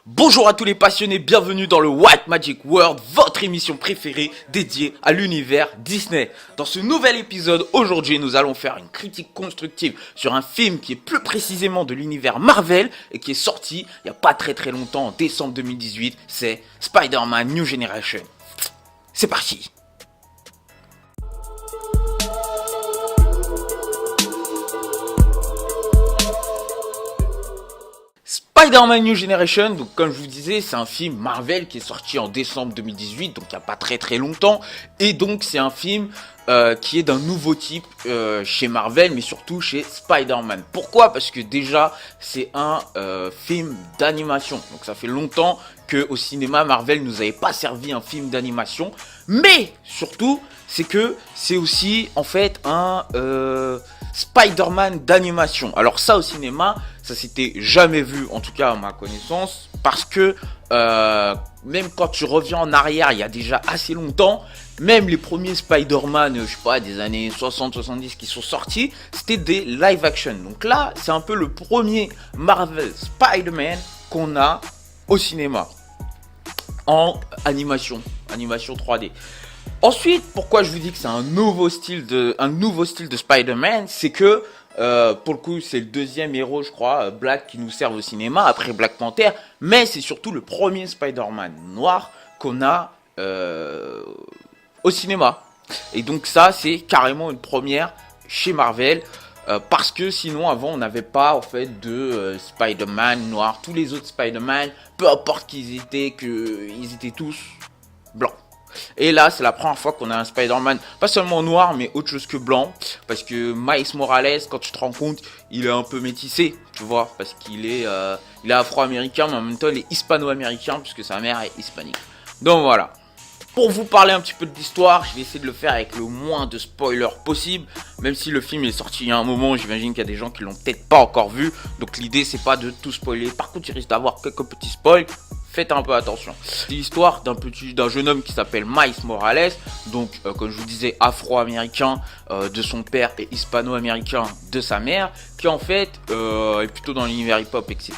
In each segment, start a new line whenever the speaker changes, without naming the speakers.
Bonjour à tous les passionnés, bienvenue dans le White Magic World, votre émission préférée dédiée à l'univers Disney. Dans ce nouvel épisode, aujourd'hui, nous allons faire une critique constructive sur un film qui est plus précisément de l'univers Marvel et qui est sorti il n'y a pas très longtemps, en décembre 2018, c'est Spider-Man New Generation. C'est parti! Spider-Man New Generation, donc comme je vous disais, c'est un film Marvel qui est sorti en décembre 2018, donc il n'y a pas très longtemps, et donc c'est un film qui est d'un nouveau type chez Marvel, mais surtout chez Spider-Man. Pourquoi? Parce que déjà, c'est un film d'animation, donc ça fait longtemps qu'au cinéma, Marvel nous avait pas servi un film d'animation, mais surtout, c'est que c'est aussi en fait un Spider-Man d'animation. Alors ça au cinéma, ça s'était jamais vu, en tout cas à ma connaissance, parce que même quand tu reviens en arrière, il y a déjà assez longtemps, même les premiers Spider-Man, je sais pas, des années 60-70 qui sont sortis, c'était des live action. Donc là, c'est un peu le premier Marvel Spider-Man qu'on a au cinéma, en animation 3D. Ensuite, pourquoi je vous dis que c'est un nouveau style de Spider-Man, c'est que pour le coup, c'est le deuxième héros, je crois, Black, qui nous sert au cinéma après Black Panther, mais c'est surtout le premier Spider-Man noir qu'on a au cinéma. Et donc ça, c'est carrément une première chez Marvel. Parce que sinon avant on n'avait pas en fait de Spider-Man noir. Tous les autres Spider-Man, peu importe qu'ils étaient tous blancs. Et là, c'est la première fois qu'on a un Spider-Man, pas seulement noir, mais autre chose que blanc. Parce que Miles Morales, quand tu te rends compte, il est un peu métissé, tu vois. Parce qu'il est, il est afro-américain, mais en même temps, il est hispano-américain, puisque sa mère est hispanique. Donc voilà. Pour vous parler un petit peu de l'histoire, je vais essayer de le faire avec le moins de spoilers possible. Même si le film est sorti il y a un moment, j'imagine qu'il y a des gens qui l'ont peut-être pas encore vu. Donc l'idée, c'est pas de tout spoiler. Par contre, il risque d'avoir quelques petits spoils. Faites un peu attention. C'est l'histoire d'un jeune homme qui s'appelle Miles Morales, donc comme je vous disais afro-américain de son père et hispano-américain de sa mère, qui en fait est plutôt dans l'univers hip-hop, etc.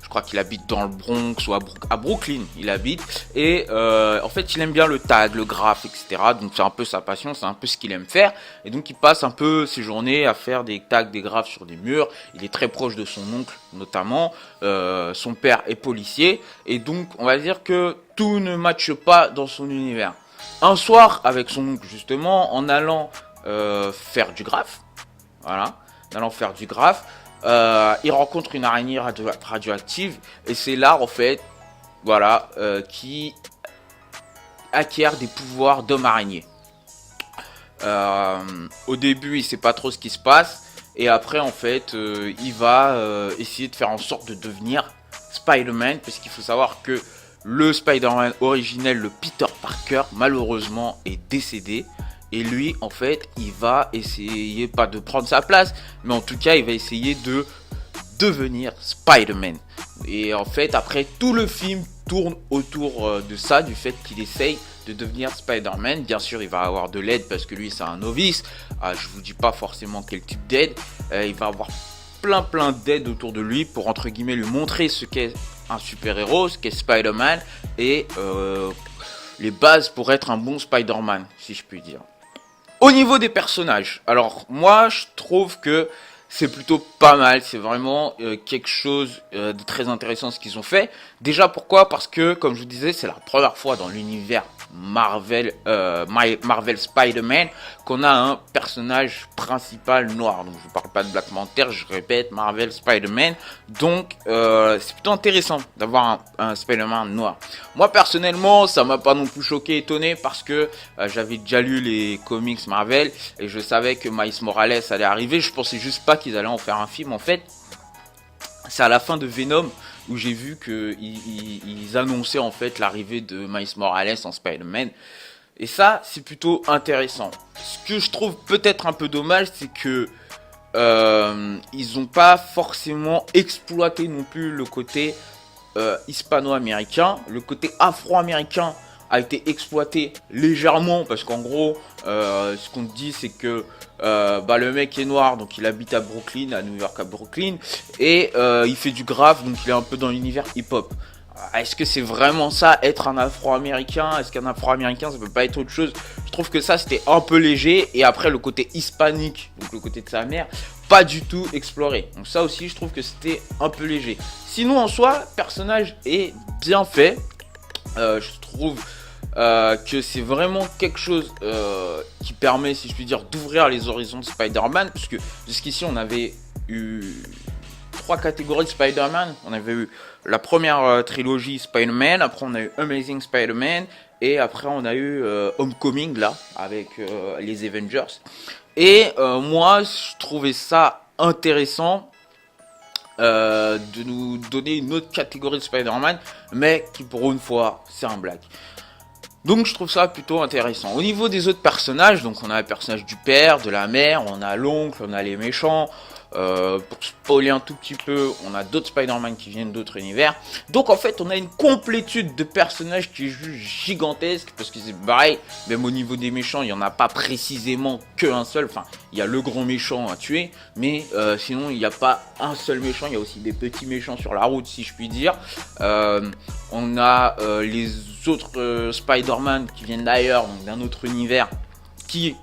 Je crois qu'il habite dans le Bronx ou à Brooklyn, il habite, et en fait il aime bien le tag, le graphe, etc. Donc c'est un peu sa passion, c'est un peu ce qu'il aime faire, et donc il passe un peu ses journées à faire des tags, des graphes sur des murs. Il est très proche de son oncle notamment, son père est policier, et donc on va dire que tout ne matche pas dans son univers. Un soir, avec son oncle justement, en allant faire du graphe, voilà, il rencontre une araignée radioactive, et c'est là en fait, voilà, qui acquiert des pouvoirs d'homme araignée. Au début, il sait pas trop ce qui se passe, et après en fait, il va essayer de faire en sorte de devenir Spider-Man, parce qu'il faut savoir que le Spider-Man originel, le Peter Parker, malheureusement est décédé. Et lui, en fait, il va essayer, pas de prendre sa place, mais en tout cas, il va essayer de devenir Spider-Man. Et en fait, après, tout le film tourne autour de ça, du fait qu'il essaye de devenir Spider-Man. Bien sûr, il va avoir de l'aide parce que lui, c'est un novice. Je vous dis pas forcément quel type d'aide. Il va avoir plein d'aides autour de lui pour, entre guillemets, lui montrer ce qu'est un super-héros, ce qu'est Spider-Man, et les bases pour être un bon Spider-Man, si je puis dire. Au niveau des personnages, alors moi je trouve que c'est plutôt pas mal, c'est vraiment quelque chose de très intéressant ce qu'ils ont fait. Déjà pourquoi? Parce que comme je vous disais, c'est la première fois dans l'univers Marvel Spider-Man qu'on a un personnage principal noir. Donc je ne parle pas de Black Panther, je répète, Marvel Spider-Man. Donc c'est plutôt intéressant d'avoir un Spider-Man noir. Moi personnellement, ça m'a pas non plus choqué, étonné, parce que j'avais déjà lu les comics Marvel et je savais que Miles Morales allait arriver. Je pensais juste pas qu'ils allaient en faire un film en fait. C'est à la fin de Venom où j'ai vu qu'ils annonçaient en fait l'arrivée de Miles Morales en Spider-Man. Et ça, c'est plutôt intéressant. Ce que je trouve peut-être un peu dommage, c'est que ils n'ont pas forcément exploité non plus le côté hispano-américain. Le côté afro-américain a été exploité légèrement, parce qu'en gros, ce qu'on dit, c'est que le mec est noir, donc il habite à Brooklyn, à New York, à Brooklyn, et il fait du graphe, donc il est un peu dans l'univers hip-hop. Est-ce que c'est vraiment ça, être un Afro-Américain? Est-ce qu'un Afro-Américain, ça peut pas être autre chose? Je trouve que ça, c'était un peu léger. Et après, le côté hispanique, donc le côté de sa mère, pas du tout exploré. Donc ça aussi, je trouve que c'était un peu léger. Sinon, en soi, le personnage est bien fait. Je trouve que c'est vraiment quelque chose qui permet, si je puis dire, d'ouvrir les horizons de Spider-Man. Parce que jusqu'ici, on avait eu 3 catégories de Spider-Man. On avait eu la première trilogie Spider-Man, après on a eu Amazing Spider-Man, et après on a eu Homecoming, là, avec les Avengers. Et moi, je trouvais ça intéressant de nous donner une autre catégorie de Spider-Man, mais qui pour une fois, c'est un black. Donc je trouve ça plutôt intéressant. Au niveau des autres personnages, donc on a le personnage du père, de la mère, on a l'oncle, on a les méchants. Pour spoiler un tout petit peu, on a d'autres Spider-Man qui viennent d'autres univers. Donc en fait, on a une complétude de personnages qui est juste gigantesque. Parce que c'est pareil, même au niveau des méchants, il n'y en a pas précisément qu'un seul. Enfin, il y a le grand méchant à tuer. Mais sinon, il n'y a pas un seul méchant. Il y a aussi des petits méchants sur la route, si je puis dire. On a les autres Spider-Man qui viennent d'ailleurs, donc d'un autre univers, qui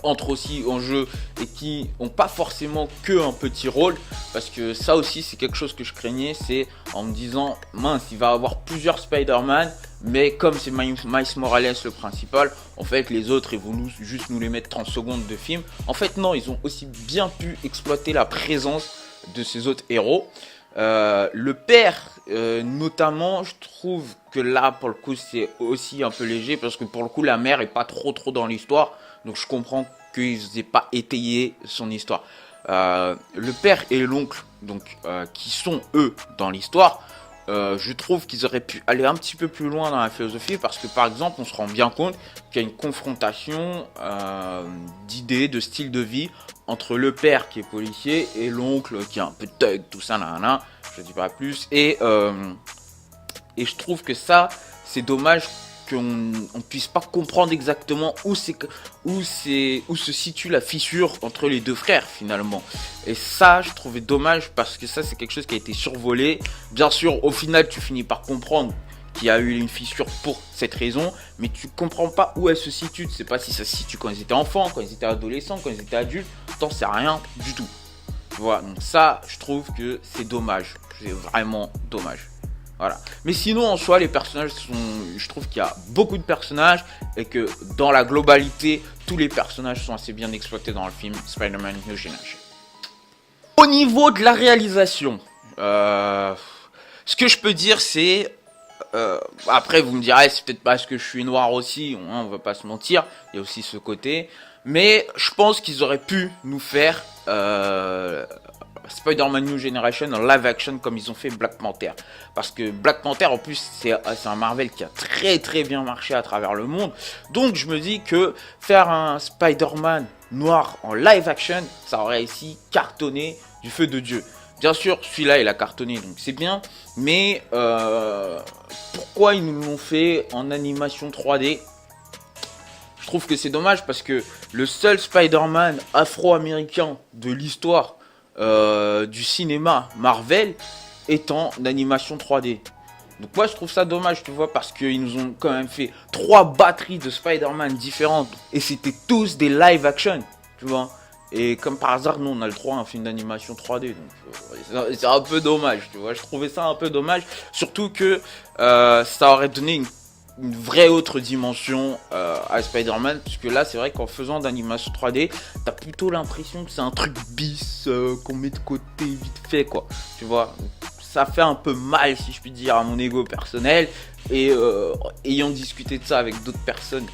entrent aussi en jeu et qui n'ont pas forcément que un petit rôle, parce que ça aussi c'est quelque chose que je craignais, c'est en me disant mince, il va y avoir plusieurs Spider-Man, mais comme c'est Miles Morales le principal, en fait les autres ils vont juste nous les mettre 30 secondes de film. En fait non, ils ont aussi bien pu exploiter la présence de ces autres héros. Le père notamment, je trouve que là pour le coup c'est aussi un peu léger, parce que pour le coup la mère est pas trop dans l'histoire. Donc je comprends qu'ils n'aient pas étayé son histoire. Le père et l'oncle, donc qui sont eux dans l'histoire, je trouve qu'ils auraient pu aller un petit peu plus loin dans la philosophie, parce que par exemple on se rend bien compte qu'il y a une confrontation d'idées, de style de vie entre le père qui est policier et l'oncle qui est un peu thug, tout ça, nanana, je dis pas plus. Et je trouve que ça c'est dommage qu'on ne puisse pas comprendre exactement où se situe la fissure entre les deux frères finalement. Et ça, je trouvais dommage, parce que ça, c'est quelque chose qui a été survolé. Bien sûr, au final, tu finis par comprendre qu'il y a eu une fissure pour cette raison, mais tu comprends pas où elle se situe. Tu sais pas si ça se situe quand ils étaient enfants, quand ils étaient adolescents, quand ils étaient adultes. T'en sais rien du tout. Voilà, donc ça, je trouve que c'est dommage. C'est vraiment dommage. Voilà. Mais sinon, en soi, les personnages je trouve qu'il y a beaucoup de personnages et que dans la globalité, tous les personnages sont assez bien exploités dans le film Spider-Man New Generation. Au niveau de la réalisation, ce que je peux dire, c'est après vous me direz, c'est peut-être parce que je suis noir aussi, on va pas se mentir, il y a aussi ce côté. Mais je pense qu'ils auraient pu nous faire Spider-Man New Generation en live action comme ils ont fait Black Panther. Parce que Black Panther, en plus, c'est un Marvel qui a très bien marché à travers le monde. Donc je me dis que faire un Spider-Man noir en live action, ça aurait ici cartonné du feu de Dieu. Bien sûr, celui-là, il a cartonné, donc c'est bien. Mais pourquoi ils nous l'ont fait en animation 3D ? Je trouve que c'est dommage, parce que le seul Spider-Man afro-américain de l'histoire du cinéma Marvel est en animation 3D. Donc moi je trouve ça dommage, tu vois, parce qu'ils nous ont quand même fait 3 batteries de Spider-Man différentes et c'était tous des live action, tu vois. Et comme par hasard, nous on a le droit à un film d'animation 3D, donc c'est un peu dommage, tu vois. Je trouvais ça un peu dommage, surtout que ça aurait donné une vraie autre dimension à Spider-Man, puisque là c'est vrai qu'en faisant d'animation 3D, t'as plutôt l'impression que c'est un truc bis qu'on met de côté vite fait, quoi, tu vois. Ça fait un peu mal, si je puis dire, à mon ego personnel, et ayant discuté de ça avec d'autres personnes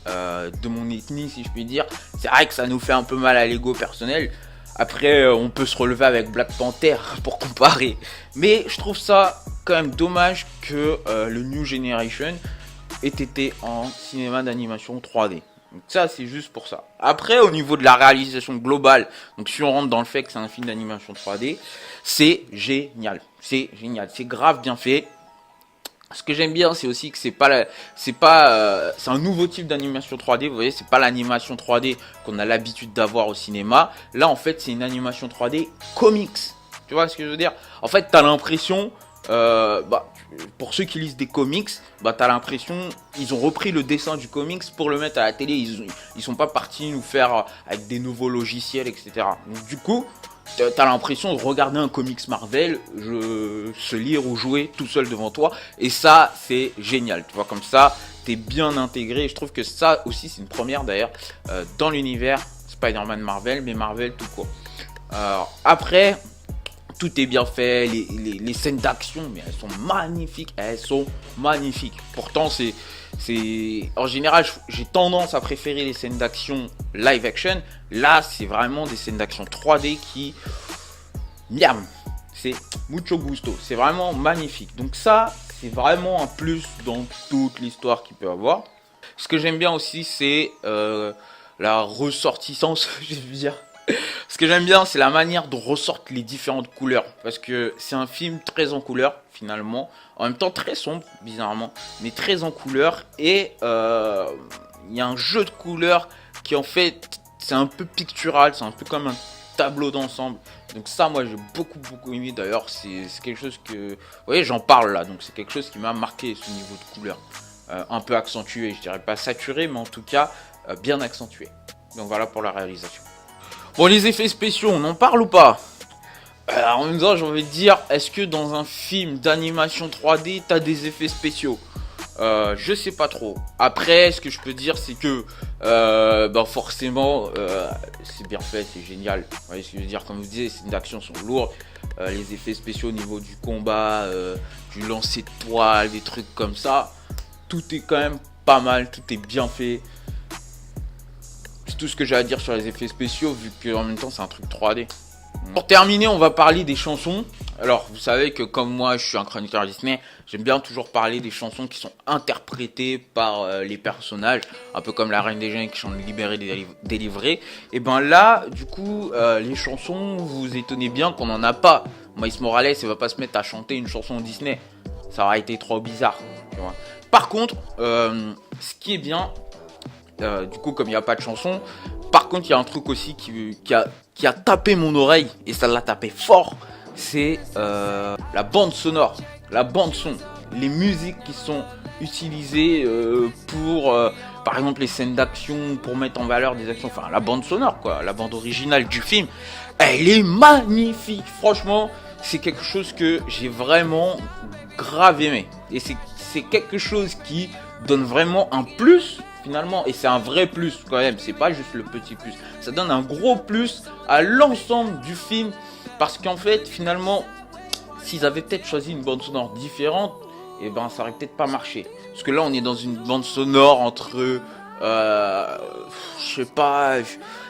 de mon ethnie, si je puis dire, c'est vrai que ça nous fait un peu mal à l'ego personnel. Après, on peut se relever avec Black Panther pour comparer. Mais je trouve ça quand même dommage que le New Generation ait été en cinéma d'animation 3D. Donc ça, c'est juste pour ça. Après, au niveau de la réalisation globale, donc si on rentre dans le fait que c'est un film d'animation 3D, c'est génial. C'est génial. C'est grave bien fait. Ce que j'aime bien, c'est aussi que c'est un nouveau type d'animation 3D. Vous voyez, c'est pas l'animation 3D qu'on a l'habitude d'avoir au cinéma. Là, en fait, c'est une animation 3D comics. Tu vois ce que je veux dire? En fait, t'as l'impression pour ceux qui lisent des comics, t'as l'impression ils ont repris le dessin du comics pour le mettre à la télé. Ils sont pas partis nous faire avec des nouveaux logiciels, etc. Donc du coup, t'as l'impression de regarder un comics Marvel, se lire ou jouer tout seul devant toi. Et ça, c'est génial. Tu vois, comme ça, t'es bien intégré. Je trouve que ça aussi, c'est une première d'ailleurs, dans l'univers Spider-Man Marvel, mais Marvel tout court. Après, tout est bien fait, les scènes d'action, mais elles sont magnifiques, Pourtant, en général, j'ai tendance à préférer les scènes d'action live action. Là, c'est vraiment des scènes d'action 3D qui, miam, c'est mucho gusto, c'est vraiment magnifique. Donc ça, c'est vraiment un plus dans toute l'histoire qu'il peut avoir. Ce que j'aime bien aussi, c'est la ressortissance, je veux dire. Ce que j'aime bien, c'est la manière dont ressortent les différentes couleurs. Parce que c'est un film très en couleur, finalement. En même temps, très sombre, bizarrement. Mais très en couleur. Et il y a un jeu de couleurs qui, en fait, c'est un peu pictural. C'est un peu comme un tableau d'ensemble. Donc ça, moi, j'ai beaucoup aimé. D'ailleurs, c'est quelque chose que... Vous voyez, j'en parle là. Donc c'est quelque chose qui m'a marqué, ce niveau de couleur. Un peu accentué. Je dirais pas saturé, mais en tout cas, bien accentué. Donc voilà pour la réalisation. Bon, les effets spéciaux, on en parle ou pas? En même temps, j'ai envie de dire, est-ce que dans un film d'animation 3D, t'as des effets spéciaux? Je sais pas trop. Après, ce que je peux dire, c'est que forcément, c'est bien fait, c'est génial. Vous voyez ce que je veux dire? Comme vous disiez, les scènes d'action sont lourdes. Les effets spéciaux au niveau du combat, du lancer de toile, des trucs comme ça, tout est quand même pas mal, tout est bien fait. C'est tout ce que j'ai à dire sur les effets spéciaux, vu qu'en même temps c'est un truc 3D. Pour terminer, on va parler des chansons. Alors, vous savez que comme moi, je suis un chroniqueur Disney, j'aime bien toujours parler des chansons qui sont interprétées par les personnages, un peu comme la Reine des Gênes qui chante Libéré, délivré. Et ben là, du coup, les chansons, vous vous étonnez bien qu'on n'en a pas. Miles Morales, il va pas se mettre à chanter une chanson Disney. Ça aurait été trop bizarre. Tu vois. Par contre, ce qui est bien... du coup, comme il n'y a pas de chanson, par contre, il y a un truc aussi qui a tapé mon oreille, et ça l'a tapé fort, c'est la bande sonore, la bande son, les musiques qui sont utilisées pour, par exemple, les scènes d'action, pour mettre en valeur des actions, enfin, la bande sonore, quoi, la bande originale du film, elle est magnifique, franchement, c'est quelque chose que j'ai vraiment grave aimé, et c'est quelque chose qui donne vraiment un plus finalement, et c'est un vrai plus quand même, c'est pas juste le petit plus, ça donne un gros plus à l'ensemble du film, parce qu'en fait finalement s'ils avaient peut-être choisi une bande sonore différente, et ben ça aurait peut-être pas marché, parce que là on est dans une bande sonore entre je sais pas,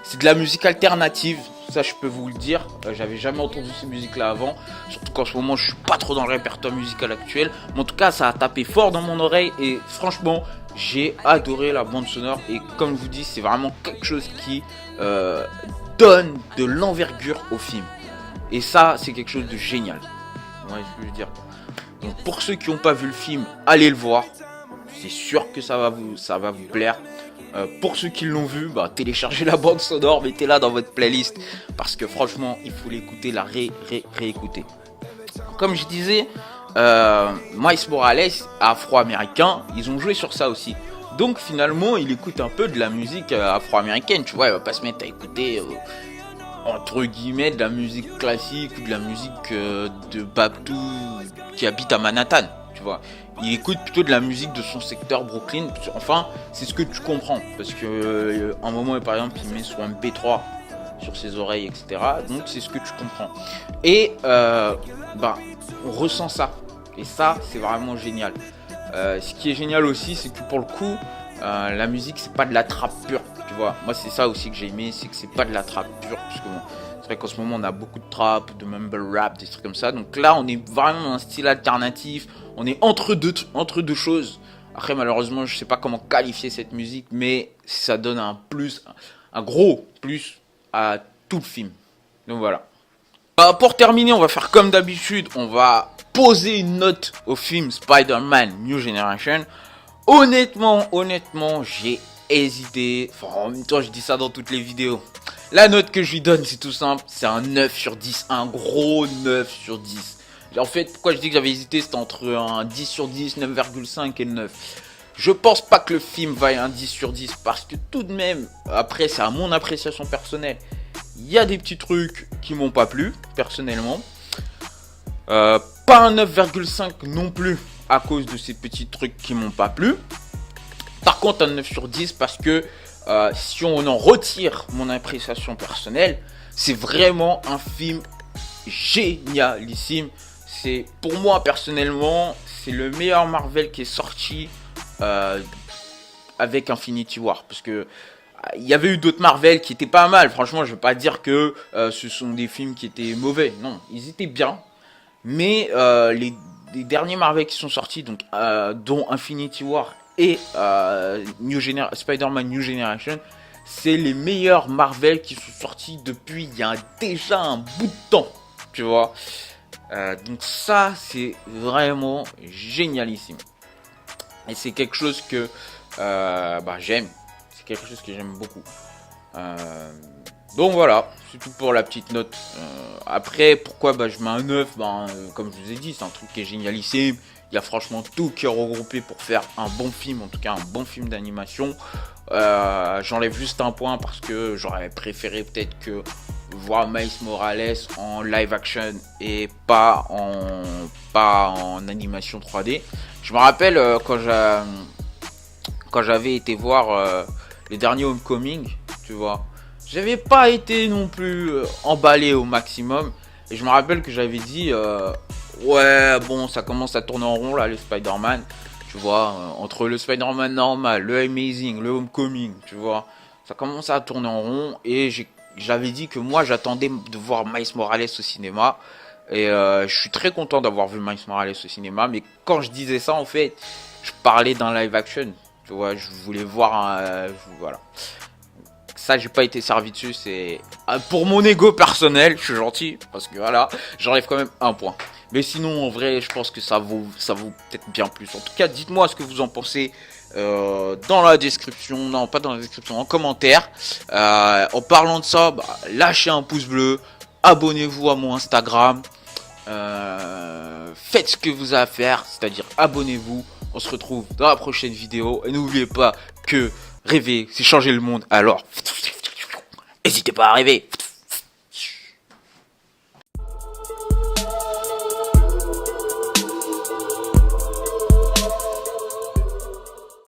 c'est de la musique alternative, ça je peux vous le dire, j'avais jamais entendu ces musiques là avant, surtout qu'en ce moment je suis pas trop dans le répertoire musical actuel, mais en tout cas ça a tapé fort dans mon oreille, et franchement j'ai adoré la bande sonore, et comme je vous dis, c'est vraiment quelque chose qui donne de l'envergure au film, et ça c'est quelque chose de génial. Ouais, je veux dire. Donc pour ceux qui n'ont pas vu le film, allez le voir, c'est sûr que ça va vous plaire. Pour ceux qui l'ont vu, téléchargez la bande sonore, mettez-la dans votre playlist, parce que franchement il faut l'écouter, la réécouter. Comme je disais, Miles Morales, afro-américain, ils ont joué sur ça aussi. Donc finalement, il écoute un peu de la musique afro-américaine, tu vois, il va pas se mettre à écouter entre guillemets de la musique classique ou de la musique de Babtou qui habite à Manhattan, tu vois. Il écoute plutôt de la musique de son secteur Brooklyn, enfin, c'est ce que tu comprends, parce que un moment, par exemple, il met son MP3 sur ses oreilles, etc. Donc c'est ce que tu comprends. Et on ressent ça. Et ça, c'est vraiment génial. Ce qui est génial aussi, c'est que pour le coup, la musique, c'est pas de la trappe pure. Tu vois, moi, c'est ça aussi que j'ai aimé, c'est que c'est pas de la trappe pure. Parce que bon, c'est vrai qu'en ce moment, on a beaucoup de trap, de mumble rap, des trucs comme ça. Donc là, on est vraiment dans un style alternatif. On est entre deux choses. Après, malheureusement, je sais pas comment qualifier cette musique, mais ça donne un plus, un gros plus à tout le film. Donc voilà. Pour terminer, on va faire comme d'habitude, on va poser une note au film Spider-Man New Generation. Honnêtement, j'ai hésité. Enfin, en même temps, je dis ça dans toutes les vidéos. La note que je lui donne, c'est tout simple, c'est un 9 sur 10, un gros 9 sur 10. En fait, pourquoi je dis que j'avais hésité, c'était entre un 10 sur 10, 9,5 et 9. Je pense pas que le film vaille un 10 sur 10 parce que tout de même, après c'est à mon appréciation personnelle, il y a des petits trucs qui m'ont pas plu, personnellement. Pas un 9,5 non plus à cause de ces petits trucs qui m'ont pas plu. Par contre un 9 sur 10 parce que si on en retire mon appréciation personnelle, c'est vraiment un film génialissime. C'est pour moi personnellement, c'est le meilleur Marvel qui est sorti avec Infinity War, parce que il y avait eu d'autres Marvel qui étaient pas mal. Franchement, je veux pas dire que ce sont des films qui étaient mauvais. Non, ils étaient bien. Mais les derniers Marvel qui sont sortis, donc dont Infinity War et Spider-Man New Generation, c'est les meilleurs Marvel qui sont sortis depuis il y a déjà un bout de temps, tu vois. Donc ça, c'est vraiment génialissime. Et c'est quelque chose que j'aime. C'est quelque chose que j'aime beaucoup. Donc voilà, c'est tout pour la petite note. Après, pourquoi je mets un 9 comme je vous ai dit, c'est un truc qui est génialissime. Il y a franchement tout qui est regroupé pour faire un bon film, en tout cas un bon film d'animation. J'enlève juste un point parce que j'aurais préféré peut-être que voir Miles Morales en live action et pas en animation 3D. Je me rappelle quand j'avais été voir les derniers Homecoming, tu vois. J'avais pas été non plus emballé au maximum. Et je me rappelle que j'avais dit ouais, bon, ça commence à tourner en rond là, les Spider-Man. Tu vois, entre le Spider-Man normal, le Amazing, le Homecoming, tu vois. Ça commence à tourner en rond. Et j'avais dit que moi, j'attendais de voir Miles Morales au cinéma. Et je suis très content d'avoir vu Miles Morales au cinéma. Mais quand je disais ça, en fait, je parlais d'un live action. Tu vois, je voulais voir voilà. Ça, j'ai pas été servi dessus, c'est pour mon ego personnel, je suis gentil parce que voilà, j'enlève quand même un point. Mais sinon, en vrai, je pense que ça vaut peut-être bien plus. En tout cas, dites-moi ce que vous en pensez dans la description, non pas dans la description, en commentaire. En parlant de ça, lâchez un pouce bleu, abonnez-vous à mon Instagram, faites ce que vous avez à faire, c'est-à-dire abonnez-vous. On se retrouve dans la prochaine vidéo et n'oubliez pas que rêver, c'est changer le monde. Alors, n'hésitez pas à rêver.